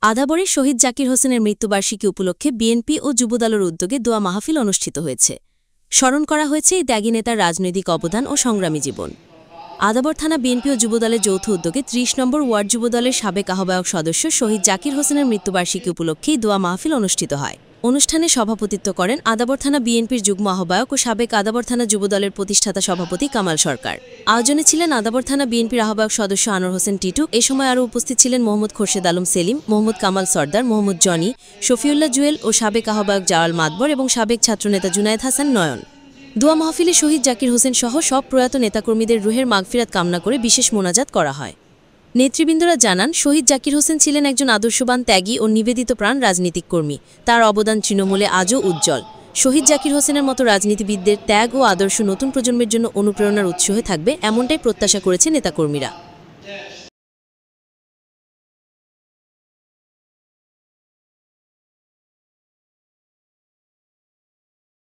আদাবরে শহীদ জাকির হোসেনের মৃত্যুবার্ষিকী উপলক্ষে বিএনপি ও যুবদলের উদ্যোগে দোয়া মাহফিল অনুষ্ঠিত হয়েছে। স্মরণ করা হয়েছে এই ত্যাগী নেতার রাজনৈতিক অবদান ও সংগ্রামী জীবন। আদাবর থানা বিএনপি ও যুবদলের যৌথ উদ্যোগে ৩০ নম্বর ওয়ার্ড যুবদলের সাবেক আহ্বায়ক সদস্য শহীদ জাকির হোসেনের মৃত্যুবার্ষিকী উপলক্ষেই দোয়া মাহফিল অনুষ্ঠিত হয়। অনুষ্ঠানে সভাপতিত্ব করেন আদাবর থানা বিএনপির যুগ্ম আহ্বায়ক ও সাবেক আদাবর থানা যুবদলের প্রতিষ্ঠাতা সভাপতি কামাল সরকার। আয়োজনে ছিলেন আদাবর থানা বিএনপির আহ্বায়ক সদস্য আনোয়ার হোসেন টিটু। এ সময় আরও উপস্থিত ছিলেন মোহাম্মদ খোরশেদ আলম সেলিম, মোহাম্মদ কামাল সর্দার, মোহাম্মদ জনি, শফিউল্লাহ জুয়েল ও সাবেক আহ্বায়ক জাওয়াল মাতবর এবং সাবেক ছাত্রনেতা জুনায়েদ হাসান নয়ন। দোয়া মাহফিলে শহীদ জাকির হোসেন সহ সব প্রয়াত নেতাকর্মীদের রুহের মাগফিরাত কামনা করে বিশেষ মোনাজাত করা হয়। নেতৃবৃন্দরা জানান, শহীদ জাকির হোসেন ছিলেন একজন আদর্শবান, ত্যাগী ও নিবেদিত প্রাণ রাজনীতিক কর্মী। তার অবদান তৃণমূলে আজও উজ্জ্বল। শহীদ জাকির হোসেনের মতো রাজনীতিবিদদের ত্যাগ ও আদর্শ নতুন প্রজন্মের জন্য অনুপ্রেরণার উৎস হয়ে থাকবে, এমনটাই প্রত্যাশা করেছে নেতাকর্মীরা।